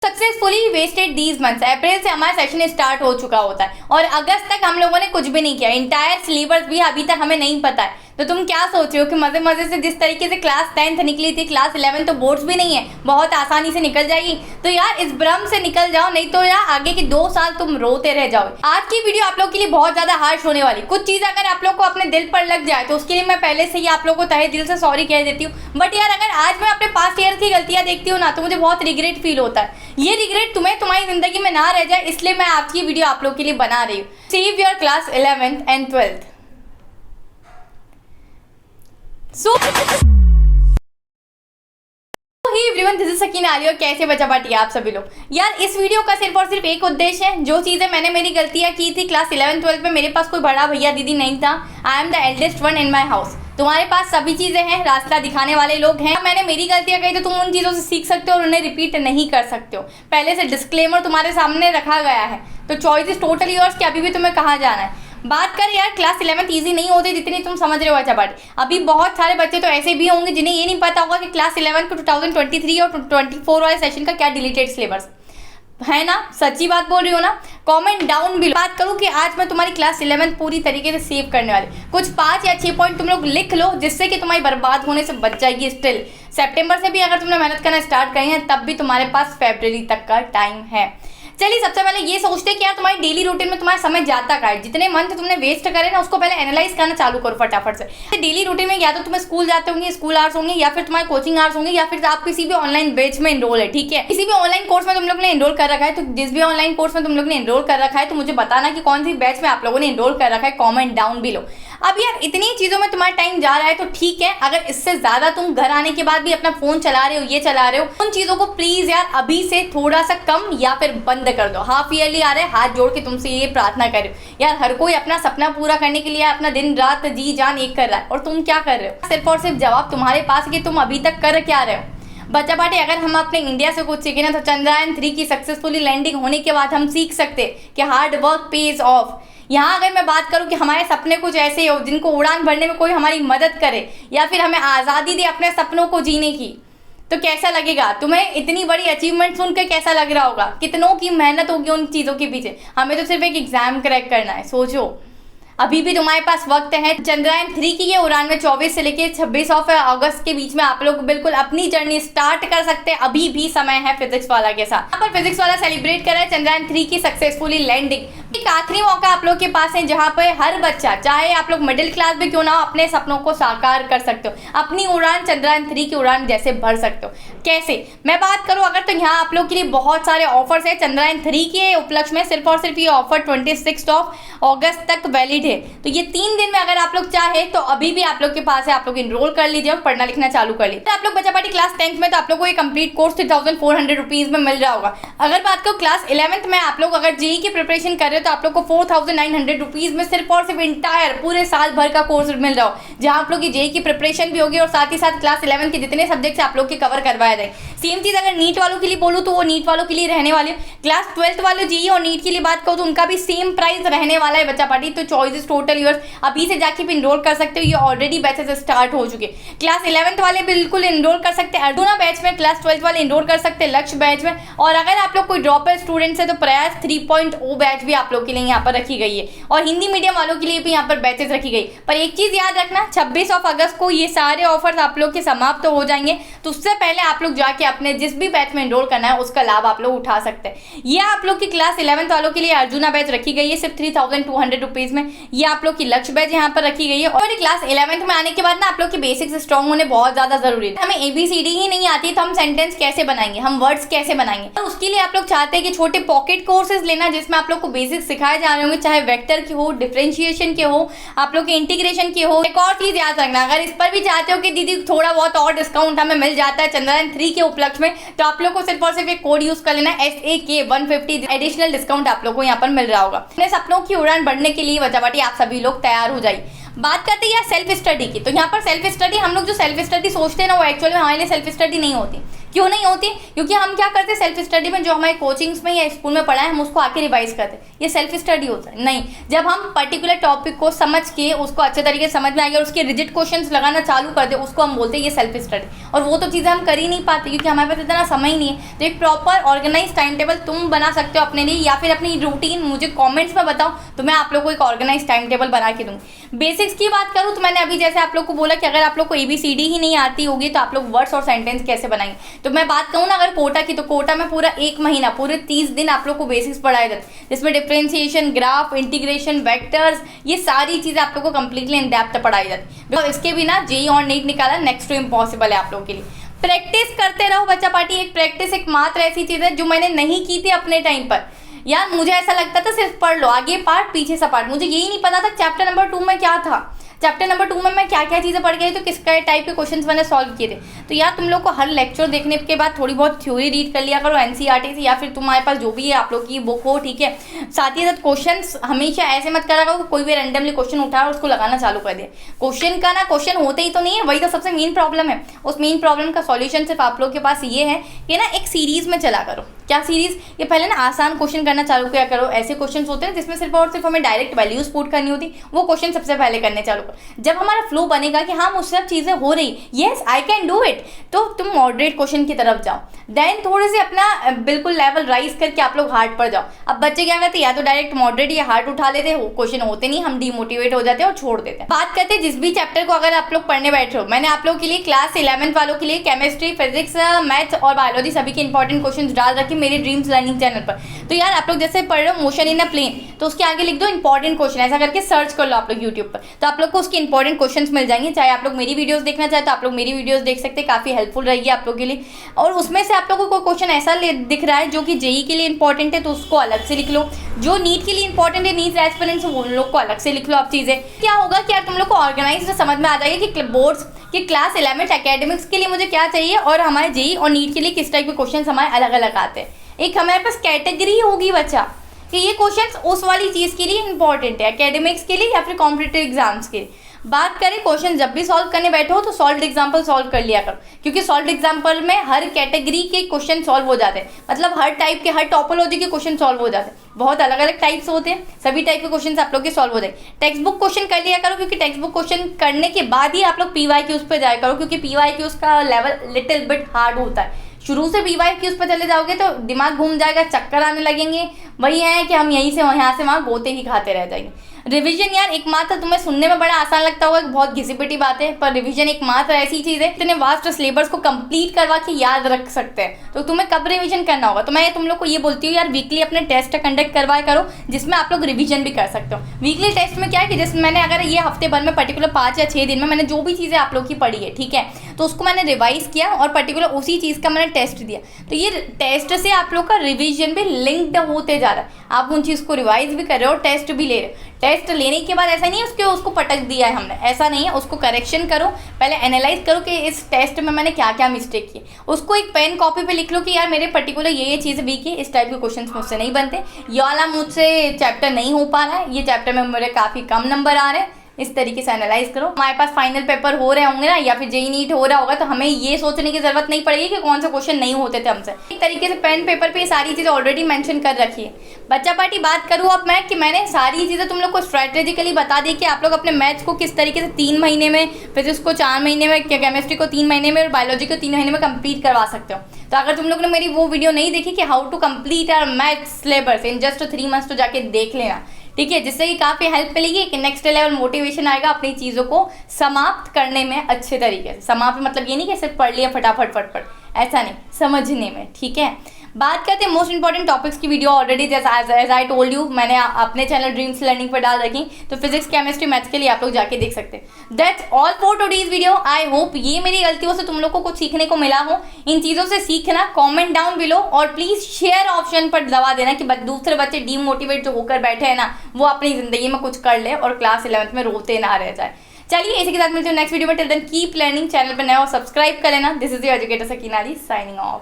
Successfully wasted these months. April से हमारा session start हो चुका होता है और अगस्त तक हम लोगों ने कुछ भी नहीं किया। इंटायर सिलेबस भी अभी तक हमें नहीं पता है। तो तुम क्या सोच रहे हो कि मजे मजे से जिस तरीके से क्लास 10th निकली थी, क्लास 11 तो बोर्ड्स भी नहीं है, बहुत आसानी से निकल जाएगी। तो यार इस भ्रम से निकल जाओ, नहीं तो यार आगे के 2 साल तुम रोते रह जाओगे। आज की वीडियो आप लोग के लिए बहुत ज्यादा हार्श होने वाली। कुछ चीज अगर आप लोग को अपने दिल पर लग जाए तो उसके लिए मैं पहले से ही आप लोग को तहे दिल से सॉरी कह देती हूँ। बट यार अगर आज मैं अपने पास्ट ईयर की गलतियां देखती हूँ ना, तो मुझे बहुत रिग्रेट फील होता है। ये रिग्रेट तुम्हें तुम्हारी जिंदगी में ना रह जाए, इसलिए मैं आज की वीडियो आप लोग के लिए बना रही हूँ। Save your class 11th and 12th। So he everyone, this is Sakina आली और कैसे बचा पाटी आप सभी लोग। यार इस वीडियो का सिर्फ और सिर्फ एक उद्देश्य है। जो चीजें मैंने मेरी गलतियां की थी क्लास 11 12 में, मेरे पास कोई बड़ा भैया दीदी नहीं था। I am the eldest one in my house. तुम्हारे पास सभी चीजें हैं, रास्ता दिखाने वाले लोग हैं। मैंने मेरी गलतियां कही तो तुम उन चीजों से सीख सकते हो और उन्हें रिपीट नहीं कर सकते हो। पहले से डिस्क्लेमर तुम्हारे सामने रखा गया है, तो चॉइस इज टोटली योर्स कि अभी भी तुम्हें कहाँ जाना है। बात कर यार, क्लास 11th ईजी नहीं होती जितनी तुम समझ रहे हो। अच्छा बट अभी बहुत सारे बच्चे तो ऐसे भी होंगे जिन्हें ये नहीं पता होगा कि क्लास 11 को 2023 और 24 वाले सेशन का क्या डिलीटेड सिलेबस है ना। सच्ची बात बोल रही हो ना। कमेंट डाउन भी बात करूं कि आज मैं तुम्हारी क्लास 11 पूरी तरीके से सेव करने वाली। कुछ 5 या 6 पॉइंट तुम लोग लिख लो जिससे कि तुम्हारी बर्बाद होने से बच जाएगी। स्टिल सितंबर से भी अगर तुमने मेहनत करना स्टार्ट करी है तब भी तुम्हारे पास फरवरी तक का टाइम है। चलिए सबसे पहले ये सोचते कि यार तुम्हारी डेली रूटीन में तुम्हारा समय जाता का है। जितने मंथ तुमने वेस्ट करे ना उसको पहले एनालाइज करना चालू करो फटाफट से। डेली रूटीन में या तो तुम्हें स्कूल जाते होंगे, स्कूल आवर्स होंगे, या फिर तुम्हारे कोचिंग आवर्स होंगे, या फिर आप किसी भी ऑनलाइन बैच में एनरोल है। ठीक है, किसी भी ऑनलाइन कोर्स में तुम लोग ने एनरोल कर रखा है, तो जिस भी ऑनलाइन कोर्स में तुम लोग ने एनरोल कर रखा है तो मुझे बताना कि कौन सी बैच में आप लोगों ने एनरोल कर रखा है। कॉमेंट डाउन भी लो। अब यार इतनी चीजों में तुम्हारा टाइम जा रहा है तो ठीक है, अगर इससे ज्यादा तुम घर आने के बाद भी अपना फोन चला रहे हो, ये चला रहे हो, उन चीजों को प्लीज यार अभी से थोड़ा सा कम या फिर बंद कर दो। हाफ ईयरली आ रहे हैं, हाथ जोड़ के तुमसे ये प्रार्थना कर रहे हो। यार हर कोई अपना सपना पूरा करने के लिए अपना दिन रात जी जान एक कर रहा है, और तुम क्या कर रहे हो? सिर्फ और सिर्फ जवाब तुम्हारे पास कि तुम अभी तक कर क्या रहे हो। बच्चा बाटे, अगर हम अपने इंडिया से कुछ सीखे ना तो चंद्रयान 3 की सक्सेसफुली लैंडिंग होने के बाद हम सीख सकते कि हार्ड वर्क पेज ऑफ। यहाँ अगर मैं बात करूँ कि हमारे सपने कुछ ऐसे हो जिनको उड़ान भरने में कोई हमारी मदद करे या फिर हमें आज़ादी दे अपने सपनों को जीने की, तो कैसा लगेगा तुम्हें? इतनी बड़ी अचीवमेंट सुनकर कैसा लग रहा होगा? कितनों की मेहनत होगी उन चीज़ों के पीछे। हमें तो सिर्फ एक एग्जाम क्रैक करना है। सोचो अभी भी तुम्हारे पास वक्त है। चंद्रयान 3 की ये उड़ान में 24 से लेकर 26 अगस्त के बीच में आप लोग बिल्कुल अपनी जर्नी स्टार्ट कर सकते हैं। अभी भी समय है फिजिक्स वाला के साथ। यहाँ पर फिजिक्स वाला सेलिब्रेट कर रहा है चंद्रयान 3 की सक्सेसफुली लैंडिंग। एक आखिरी मौका आप लोग के पास है जहाँ पे हर बच्चा, चाहे आप लोग मिडिल क्लास भी क्यों ना हो, अपने सपनों को साकार कर सकते हो। अपनी उड़ान चंद्रयान 3 की उड़ान जैसे भर सकते हो। कैसे मैं बात करूँ अगर, तो यहाँ आप लोग के लिए बहुत सारे ऑफर्स है चंद्रयान 3 के उपलक्ष्य में। सिर्फ और सिर्फ ये ऑफर 26 अगस्त तक वैलिड है। तो ये 3 दिन में अगर आप लोग चाहे तो अभी भी आप लोग के पास है, आप लोग इनरोल कर लीजिए और पढ़ना लिखना चालू कर लीजिए। तो आप लोग बच्चा पार्टी क्लास 10th में तो आप लोग को ये कंप्लीट कोर्स 3400 रुपीज में मिल रहा होगा। अगर बात करो क्लास 11th में आप लोग अगर जेई की प्रिपरेशन कर रहे हो तो आप लोग को 4900 रुपीज में सिर्फ और सिर्फ इंटायर पूरे साल भर का कोर्स मिल रहा हो, जहाँ आप लोग की जेई की प्रिपरेशन भी होगी और साथ ही साथ क्लास 11 के जितने सब्जेक्ट आप लोग के कवर करवाया जाए। सेम चीज अगर नीट वालों के लिए बोलूँ तो वो नीट वालों के लिए रहने वाले। क्लास 12th वाले जेई और नीट के लिए बात करूँ तो उनका भी सेम प्राइस रहने वाला है बच्चा पार्टी। तो चॉइस इज टोटल योर्स। अभी से जाके भी इनरोल कर सकते हो, ये ऑलरेडी बैचेस स्टार्ट हो चुके। क्लास 11th वाले बिल्कुल इनरोल कर सकते हैं अर्जुना बैच में, क्लास 12th वाले इनरोल कर सकते हैं लक्ष्य बैच में, और अगर आप लोग कोई ड्रॉप स्टूडेंट्स है तो प्रयास 3.0 बैच भी आप लोग के लिए यहाँ पर रखी गई है, और हिंदी मीडियम वालों के लिए भी यहाँ पर बैचेस रखी गई। पर एक चीज याद रखना, 26 अगस्त को ये सारे ऑफर्स आप लोग के समाप्त हो जाएंगे, तो उससे पहले आप लोग जाके अपने जिस भी बैच में इनरोल करना है उसका लाभ आप लोग उठा सकते हैं। ये आप लोग की क्लास 11th वालों के लिए अर्जुना बैच रखी गई है सिर्फ 3200 रुपीज में। ये आप लोग की लक्ष्य बैच यहाँ पर रखी गई है। और क्लास 11th में आने के बाद ना आप लोग के बेसिक्स स्ट्रॉन्ग होने बहुत ज्यादा जरूरी है। हमें ABCD ही नहीं आती तो हम सेंटेंस कैसे बनाएंगे, हम वर्ड्स कैसे बनाएंगे? तो उसके लिए आप लोग चाहते हैं कि छोटे पॉकेट कोर्सेज लेना जिसमें आप लोग को बेसिक्स सिखाए जा रहे होंगे, चाहे वेक्टर के हो, डिफरेंशिएशन के हो, आप लोग के इंटीग्रेशन के हो। एक और चीज याद रखना, अगर इस पर भी चाहते हो कि दीदी थोड़ा बहुत और डिस्काउंट हमें मिल जाता है चंद्रयान 3 के उपलक्ष्य में, तो आप लोग को सिर्फ और सिर्फ एक कोड यूज कर लेना, SAK 150 एडिशनल डिस्काउंट आप लोग को यहाँ पर मिल रहा होगा। अपने सपनों की उड़ान बढ़ने के लिए बच्चा बाटी आप सभी लोग तैयार हो जाइए। बात करते हैं यार सेल्फ स्टडी की, तो यहाँ पर सेल्फ स्टडी, हम लोग जो सेल्फ स्टडी सोचते हैं ना वो एक्चुअली हमारे लिए सेल्फ स्टडी नहीं होती। क्यों नहीं होती? क्योंकि हम क्या करते हैं सेल्फ स्टडी में, जो हमारे कोचिंग्स में या स्कूल में पढ़ा है हम उसको आके रिवाइज करते हैं, ये सेल्फ स्टडी होता है? नहीं, जब हम पर्टिकुलर टॉपिक को समझ के उसको अच्छे तरीके से समझ में आएगा और उसके रिजिड क्वेश्चंस लगाना चालू कर दे, उसको हम बोलते हैं ये सेल्फ स्टडी। और वो तो चीज़ें हम कर ही नहीं पाते क्योंकि हमारे पास इतना समय ही नहीं है। तो एक प्रॉपर ऑर्गेनाइज टाइम टेबल तुम बना सकते हो अपने लिए, या फिर अपनी रूटीन मुझे कॉमेंट्स में बताओ तो मैं आप लोग को एक ऑर्गेनाइज टाइम टेबल बना के दूँगी। बेसिक्स की बात करूँ तो मैंने अभी जैसे आप लोग को बोला कि अगर आप लोग को ABCD ही नहीं आती होगी तो आप लोग वर्ड्स और सेंटेंस कैसे बनाएंगे। तो मैं बात कहूँ ना अगर कोटा की, तो कोटा में पूरा 1 महीना पूरे 30 दिन आप लोग को बेसिक्स पढ़ाए जाते हैं, जिसमें डिफरेंशिएशन, ग्राफ, इंटीग्रेशन, वेक्टर्स, ये सारी चीज़ें आप लोग को कंप्लीटली इन डेप्थ पढ़ाई जाती है। बिकॉज इसके बिना JEE और नीट निकालना नेक्स्ट टू इम्पॉसिबल है आप लोगों के लिए। प्रैक्टिस करते रहो बच्चा पार्टी। एक प्रैक्टिस एक मात्र ऐसी चीज़ है जो मैंने नहीं की थी अपने टाइम पर। यार मुझे ऐसा लगता था सिर्फ पढ़ लो, आगे पार्ट पीछे सा पार्ट, मुझे यही नहीं पता था चैप्टर नंबर 2 में क्या था, चैप्टर नंबर 2 में मैं क्या क्या चीज़ें पढ़ गई, तो किस टाइप के क्वेश्चंस मैंने सॉल्व किए थे। तो यार तुम लोग को हर लेक्चर देखने के बाद थोड़ी बहुत थ्योरी रीड कर लिया करो NCERT से, या फिर तुम्हारे पास जो भी है आप लोग की बुक हो, ठीक है। साथ ही साथ क्वेश्चंस हमेशा ऐसे मत करा करो कोई भी रैंडमली क्वेश्चन उठा और उसको लगाना चालू कर दिया। क्वेश्चन होते ही तो नहीं है, वही तो सबसे मेन प्रॉब्लम है। उस मेन प्रॉब्लम का सॉल्यूशन सिर्फ आप लोग के पास ये है कि ना एक सीरीज में चला करो। क्या सीरीज? ये पहले ना आसान क्वेश्चन करना चालू किया करो। ऐसे क्वेश्चन होते हैं जिसमें सिर्फ और सिर्फ हमें डायरेक्ट वैल्यूज पुट करनी होती, वो क्वेश्चन सबसे पहले करने चालू करो। जब हमारा फ्लो बनेगा कि हाँ मुझसे सब चीज़ें हो रही, yes I can do it, तो तुम मॉडरेट क्वेश्चन की तरफ जाओ। देन थोड़े से अपना बिल्कुल लेवल राइज करके आप लोग हार्ड पर जाओ। अब बच्चे क्या करते हैं, या तो डायरेक्ट मॉडरेट या हार्ड उठा लेते हैं, क्वेश्चन होते नहीं, हम डिमोटिवेट हो जाते हैं और छोड़ देते हैं। बात करते हैं जिस भी चैप्टर को अगर आप लोग पढ़ने बैठे हो, मैंने आप लोग के लिए क्लास 11th वालों के लिए केमिस्ट्री, फिजिक्स, मैथ्स और बायोलॉजी सभी के इंपॉर्टेंट क्वेश्चन डाल रखे मेरे ड्रीम्स लर्निंग चैनल पर। तो यार आप लोग जैसे पढ़ रहे हो मोशन इन अ प्लेन, तो उसके आगे लिख दो इंपॉर्टेंट क्वेश्चन, ऐसा करके सर्च कर लो आप लोग यूट्यूब पर, तो आप लोग को उसके इंपॉर्टेंट क्वेश्चन मिल जाएंगे। चाहे आप लोग मेरी वीडियोस देखना चाहे तो आप लोग मेरी वीडियोस देख सकते हैं, काफ़ी हेल्पफुल रहेगी आप लोग के लिए। और उसमें से आप लोगों को क्वेश्चन ऐसा दिख रहा है जो कि JEE के लिए इंपॉर्टेंट है तो उसको अलग से लिख लो, जो नीट के लिए इंपॉर्टेंट है, नीट एस्पिरेंट्स, वो लोग को अलग से लिख लो। आप चीज़ें क्या होगा कि यार तुम लोग को ऑर्गेनाइज समझ में आ जाएगा कि बोर्ड्स कि क्लास 11th एकेडमिक्स के लिए मुझे क्या चाहिए और हमारे JEE और नीट के लिए किस टाइप के क्वेश्चन हमारे अलग अलग आते हैं। एक हमारे पास कैटेगरी होगी बच्चा कि ये क्वेश्चंस उस वाली चीज़ के लिए इंपॉर्टेंट है, एकेडमिक्स के लिए या फिर कॉम्पिटिटिव एग्जाम्स के लिए। बात करें क्वेश्चन जब भी सॉल्व करने बैठो तो सॉल्व एग्जाम्पल सॉल्व कर लिया करो, क्योंकि सॉल्व एग्जाम्पल में हर कैटेगरी के क्वेश्चन सॉल्व हो जाते हैं, मतलब हर टाइप के, हर टॉपोलॉजी के क्वेश्चन सॉल्व हो जाते हैं। बहुत अलग अलग टाइप्स होते हैं, सभी टाइप के क्वेश्चन आप लोग के सॉल्व हो जाए। टेक्स्ट बुक क्वेश्चन कर लिया करो, क्योंकि टेक्स्ट बुक क्वेश्चन करने के बाद ही आप लोग PYQs पे जाया करो, क्योंकि PYQs का लेवल लिटिल बिट हार्ड होता है। शुरू से PYQs पे चले जाओगे तो दिमाग घूम जाएगा, चक्कर आने लगेंगे, वही है कि हम यहीं से यहाँ से वहाँ गोते ही खाते रह जाएंगे। रिवीजन यार एकमात्र, तुम्हें सुनने में बड़ा आसान लगता होगा, बहुत घिसी पिटी बात है, पर रिवीजन एकमात्र ऐसी चीज़ है इतने वास्ट सिलेबस को कंप्लीट करवा के याद रख सकते हैं। तो तुम्हें कब रिवीजन करना होगा, तो मैं तुम लोग को ये बोलती हूँ यार वीकली अपने टेस्ट कंडक्ट करवाया करो, जिसमें आप लोग रिवीजन भी कर सकते हो। वीकली टेस्ट में क्या है कि जैसे मैंने अगर ये हफ्ते भर में पर्टिकुलर 5 या 6 दिन में मैंने जो भी चीज़ें आप लोग की पढ़ी है, ठीक है, तो उसको मैंने रिवाइज किया और पर्टिकुलर उसी चीज़ का मैंने टेस्ट दिया। तो ये टेस्ट से आप लोग का रिवीजन भी लिंक्ड होते जा रहा है, आप उन चीज़ को रिवाइज भी कर रहे हो, टेस्ट भी ले रहे हो। टेस्ट लेने के बाद ऐसा नहीं है उसको पटक दिया है हमने, ऐसा नहीं है, उसको करेक्शन करो, पहले एनालाइज करो कि इस टेस्ट में मैंने क्या क्या मिस्टेक की, उसको एक पेन कॉपी पे लिख लो कि यार मेरे पर्टिकुलर ये चीज़ वीक है, इस टाइप के क्वेश्चंस मुझसे नहीं बनते, ये वाला मुझसे चैप्टर नहीं हो पा रहा है, ये चैप्टर में मेरे काफ़ी कम नंबर आ रहे हैं, इस तरीके से एनालाइज करो। हमारे पास फाइनल पेपर हो रहे होंगे ना, या फिर JEE नीट हो रहा होगा, तो हमें ये सोचने की जरूरत नहीं पड़ेगी कि कौन से क्वेश्चन नहीं होते थे हमसे। एक तरीके से पेन पेपर पे ये सारी चीज़ें ऑलरेडी मेंशन कर रखी है। बच्चा पार्टी बात करूँ अब मैं कि मैंने सारी चीज़ें तुम लोग को स्ट्रेटेजिकली बता दी कि आप लोग अपने मैथ्स को किस तरीके से 3 महीने में, फिजिक्स को 4 महीने में, केमिस्ट्री को 3 महीने में और बायोलॉजी को 3 महीने में कंप्लीट करवा सकते हो। तो अगर तुम लोग ने मेरी वो वीडियो नहीं देखी कि how to complete our maths syllabus in just 3 months, तो जाके देख लेना, ठीक है, जिससे कि काफ़ी हेल्प मिलेगी, कि नेक्स्ट लेवल मोटिवेशन आएगा अपनी चीज़ों को समाप्त करने में अच्छे तरीके से। समाप्त मतलब ये नहीं कि सिर्फ पढ़ लिया फटाफट फटफट, ऐसा नहीं, समझने में, ठीक है। बात करते हैं मोस्ट इंपॉर्टेंट टॉपिक्स की video already as I told you मैंने अपने चैनल ड्रीम्स लर्निंग पर डाल रखी, तो फिजिक्स केमिस्ट्री मैथ्स के लिए आप लोग जाके देख सकते हैं। That's all for today's video. I hope ये मेरी गलतियों से तुम लोग को कुछ सीखने को मिला हो। इन चीज़ों से सीखना, कॉमेंट डाउन बिलो और प्लीज़ शेयर ऑप्शन पर दबा देना कि दूसरे बच्चे डीमोटिवेट जो होकर बैठे हैं ना, वो अपनी ज़िंदगी में कुछ कर ले और क्लास 11th में रोते ना रह जाए। चलिए इसी के साथ मिलते हैं नेक्स्ट वीडियो में। Till then keep learning, channel पर नया हो सब्सक्राइब कर लेना। This is your educator Sakina Ali signing of.